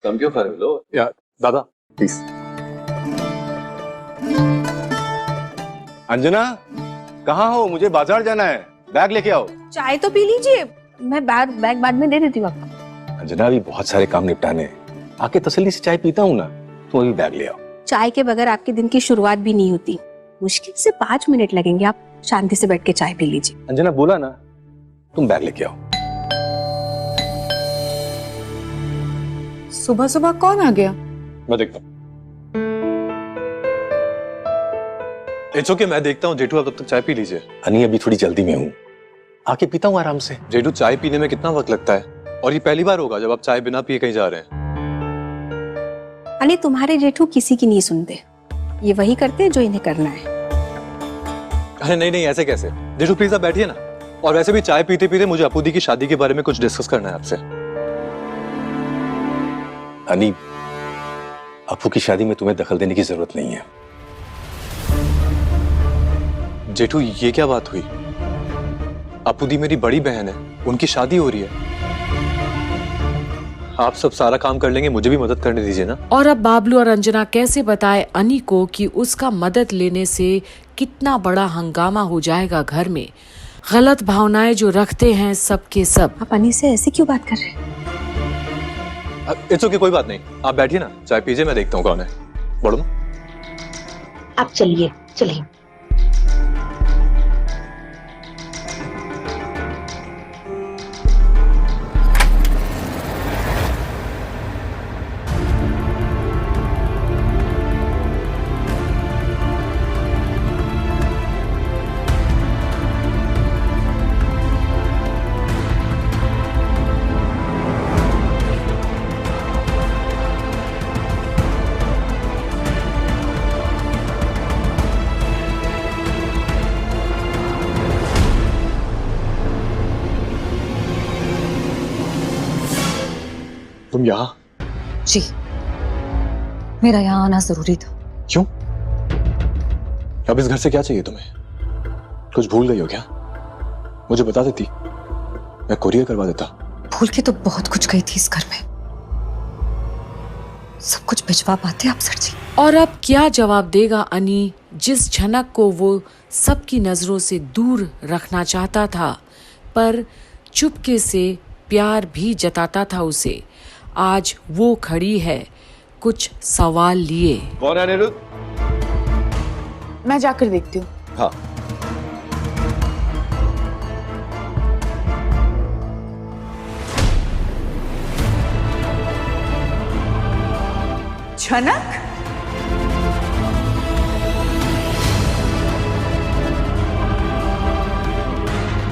कम क्यों कर लो यार दादा प्लीज। अंजना कहाँ हो? मुझे बाजार जाना है, बैग लेके आओ। चाय तो पी लीजिए, मैं बैग बाद में दे देती हूँ आपको। अंजना अभी बहुत सारे काम निपटाने हैं, आके तसल्ली से चाय पीता हूँ ना, तुम अभी बैग ले आओ। चाय के बगैर आपके दिन की शुरुआत भी नहीं होती। मुश्किल से 5 मिनट लगेंगे, आप शांति से बैठ के चाय पी लीजिए। अंजना बोला ना, तुम बैग लेके आओ। सुबह सुबह कौन आ गया? मैं देखता हूँ। इट्स ओके, मैं देखता हूँ। जेठू आप तब तक चाय पी लीजिए। अनी अभी थोड़ी जल्दी में हूँ, आके पीता हूँ आराम से। जेठू चाय पीने में कितना वक्त लगता है, और ये पहली बार होगा जब आप चाय बिना पिए कहीं जा रहे हैं। अरे तुम्हारे जेठू किसी की नहीं सुनते, ये वही करते हैं जो इन्हें करना है। अरे नहीं ऐसे कैसे। जेठू प्लीज आप बैठिए ना। और वैसे भी चाय पीते पीते मुझे अपूदी की शादी के बारे में कुछ डिस्कस करना है आपसे। अनी, अपू की शादी में तुम्हें दखल देने की जरूरत नहीं है। जेठू ये क्या बात हुई? अपूदी मेरी बड़ी बहन है, उनकी शादी हो रही है। आप सब सारा काम कर लेंगे, मुझे भी मदद करने दीजिए ना। और अब बाबलू और अंजना कैसे बताए अनी को कि उसका मदद लेने से कितना बड़ा हंगामा हो जाएगा घर में। गलत भावनाएं जो रखते हैं सबके सब। आप अनी से ऐसे क्यों बात कर रहे हैं? इट्स ओके, कोई बात नहीं। आप बैठिए ना, चाय पीजिए, मैं देखता हूँ कौन है। बढ़ो। आप चलिए। तुम यहाँ? जी, मेरा यहाँ आना जरूरी था। क्यों? अब इस घर से क्या चाहिए तुम्हें? कुछ भूल गई हो क्या? मुझे बता देती, मैं कुरियर करवा देता। भूल के तो बहुत कुछ गई थी इस घर में, सब कुछ भिजवा पाते आप सर जी। और अब क्या जवाब देगा अनी, जिस झनक को वो सबकी नजरों से दूर रखना चाहता था, पर चुपके से प्यार भी जताता था उसे। आज वो खड़ी है कुछ सवाल लिए। कौन है अनिरुद्ध? मैं जाकर देखती हूँ। हाँ। झनक,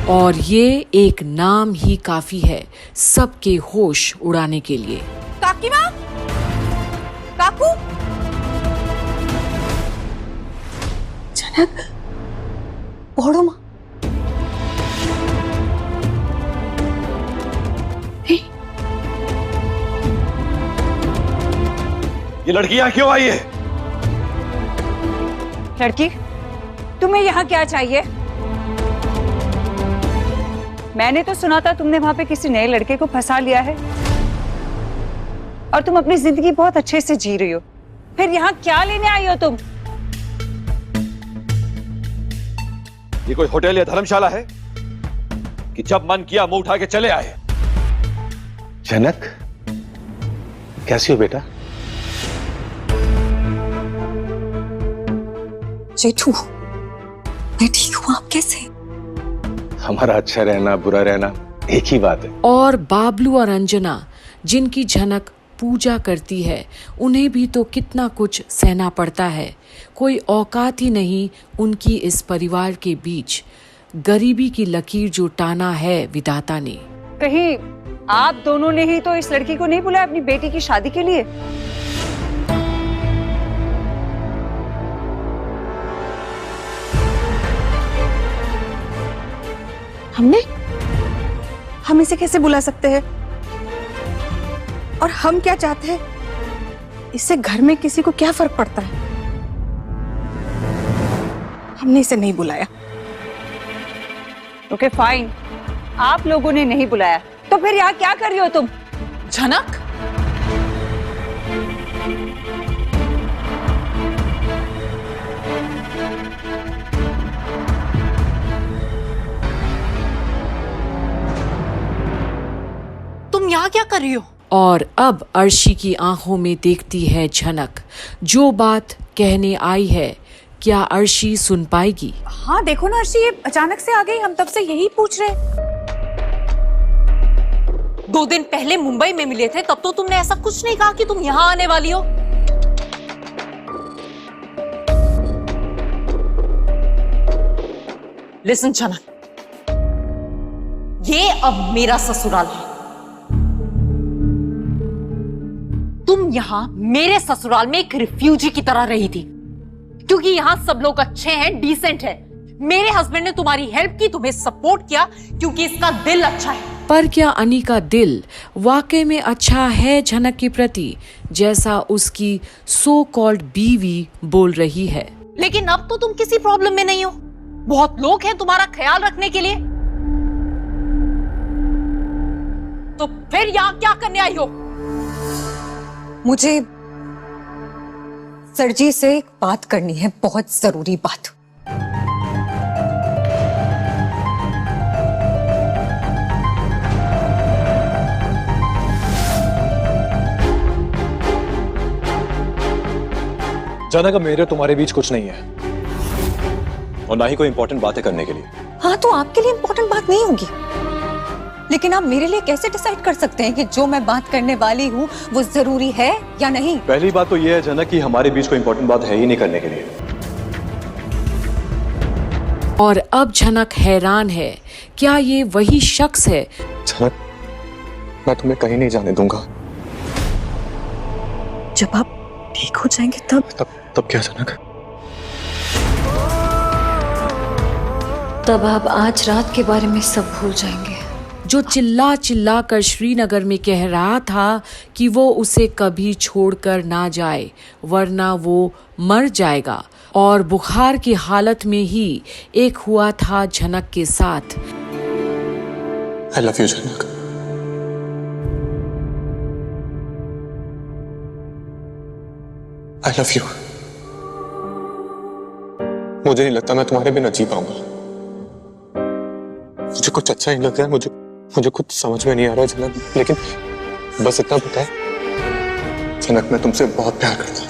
और ये एक नाम ही काफी है सबके होश उड़ाने के लिए। काकी माँ, काकू, जनक, ओढ़ो माँ। ये लड़की यहाँ क्यों आई है? लड़की, तुम्हें यहाँ क्या चाहिए? मैंने तो सुना था तुमने वहां पे किसी नए लड़के को फंसा लिया है और तुम अपनी जिंदगी बहुत अच्छे से जी रही हो। फिर यहाँ क्या लेने आई हो तुम? ये कोई होटल या धर्मशाला है कि जब मन किया मुंह उठा के चले आए? जनक, कैसी हो बेटा? जेठू, मैं ठीक हूँ, आप कैसे? हमारा अच्छा रहना बुरा रहना एक ही बात है। और बाबलू और अंजना जिनकी झनक पूजा करती है, उन्हें भी तो कितना कुछ सहना पड़ता है। कोई औकात ही नहीं उनकी इस परिवार के बीच। गरीबी की लकीर जो टाना है विधाता ने। कहीं आप दोनों ने ही तो इस लड़की को नहीं बुलाया अपनी बेटी की शादी के लिए? हम इसे कैसे बुला सकते हैं? और हम क्या चाहते हैं? इससे घर में किसी को क्या फर्क पड़ता है? हमने इसे नहीं बुलाया। ओके फाइन, आप लोगों ने नहीं बुलाया, तो फिर यहाँ क्या कर रही हो तुम? झनक, तुम यहाँ क्या कर रही हो? और अब अर्शी की आंखों में देखती है झनक। जो बात कहने आई है, क्या अर्शी सुन पाएगी? हाँ देखो ना अर्शी, ये अचानक से आ गई, हम तब से यही पूछ रहे। 2 दिन पहले मुंबई में मिले थे, तब तो तुमने ऐसा कुछ नहीं कहा कि तुम यहाँ आने वाली हो। लिसन झनक, ये अब मेरा ससुराल है। तुम यहाँ मेरे ससुराल में एक रिफ्यूजी की तरह रही थी, क्योंकि यहाँ सब लोग अच्छे हैं, डिसेंट है। मेरे हस्बैंड ने तुम्हारी हेल्प की, तुम्हें सपोर्ट किया, क्योंकि इसका दिल अच्छा है। पर क्या अनी का दिल वाकई में अच्छा है झनक के प्रति, जैसा उसकी सो कॉल्ड बीवी बोल रही है? लेकिन अब तो तुम किसी प्रॉब्लम में नहीं हो, बहुत लोग हैं तुम्हारा ख्याल रखने के लिए। तो फिर यहाँ क्या करने आई हो? मुझे सर जी से एक बात करनी है, बहुत जरूरी बात। जानक, मेरे तुम्हारे बीच कुछ नहीं है, और ना ही कोई इंपॉर्टेंट बातें करने के लिए। हाँ तो आपके लिए इंपॉर्टेंट बात नहीं होगी, लेकिन आप मेरे लिए कैसे डिसाइड कर सकते हैं कि जो मैं बात करने वाली हूँ वो जरूरी है या नहीं? पहली बात तो यह है जनक कि हमारे बीच कोई इंपॉर्टेंट बात है ही नहीं करने के लिए। और अब झनक हैरान है, क्या ये वही शख्स है? जनक, मैं तुम्हें कहीं नहीं जाने दूंगा। जब आप ठीक हो जाएंगे तब क्या जनक? तब आप आज रात के बारे में सब भूल जाएंगे। जो चिल्ला चिल्ला कर श्रीनगर में कह रहा था कि वो उसे कभी छोड़कर ना जाए, वरना वो मर जाएगा, और बुखार की हालत में ही एक हुआ था झनक के साथ। I love you, Janak. I love you। मुझे नहीं लगता मैं तुम्हारे बिना जी पाऊंगा। मुझे कुछ अच्छा नहीं लग रहा है, मुझे कुछ समझ में नहीं आ रहा है जनक, लेकिन बस इतना पता है जनक, मैं तुमसे बहुत प्यार करता हूँ।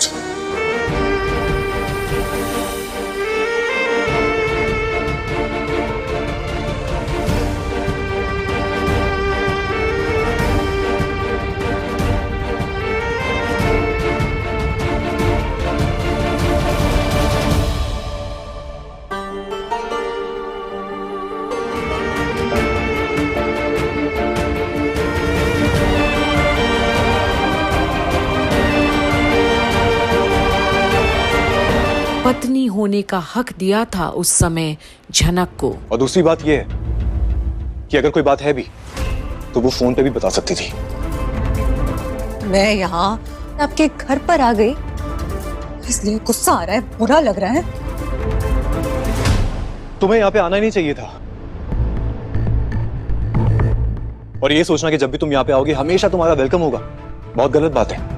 पत्नी होने का हक दिया था उस समय झनक को। और दूसरी बात यह है कि अगर कोई बात है भी तो वो फोन पे भी बता सकती थी। मैं यहाँ आपके घर पर आ गई, इसलिए गुस्सा आ रहा है, बुरा लग रहा है। तुम्हें यहाँ पे आना ही नहीं चाहिए था, और ये सोचना कि जब भी तुम यहाँ पे आओगे हमेशा तुम्हारा वेलकम होगा, बहुत गलत बात है।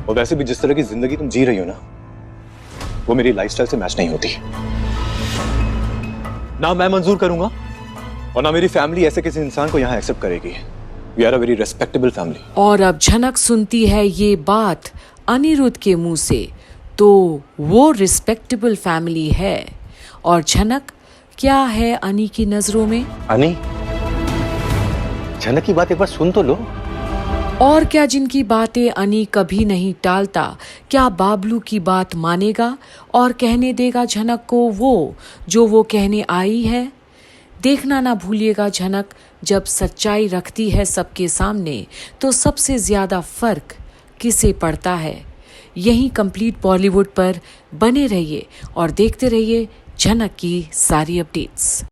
और वैसे भी जिस तरह की जिंदगी तुम जी रही हो ना, वो मेरी लाइफस्टाइल से मैच नहीं होती। ना मैं मंजूर करूंगा और ना मेरी फैमिली ऐसे किसी इंसान को यहाँ एक्सेप्ट करेगी। We are a very respectable family. और अब झनक सुनती है ये बात अनिरुद्ध के मुंह से, तो वो रिस्पेक्टेबल फैमिली है। और झनक क्या है अनी की नजरों में? अनी, झनक की बात एक बार सुन तो लो। और क्या जिनकी बातें अनी कभी नहीं टालता, क्या बाबलू की बात मानेगा और कहने देगा झनक को वो कहने आई है? देखना ना भूलिएगा झनक जब सच्चाई रखती है सबके सामने, तो सबसे ज्यादा फर्क किसे पड़ता है। यही कंप्लीट बॉलीवुड पर बने रहिए और देखते रहिए झनक की सारी अपडेट्स।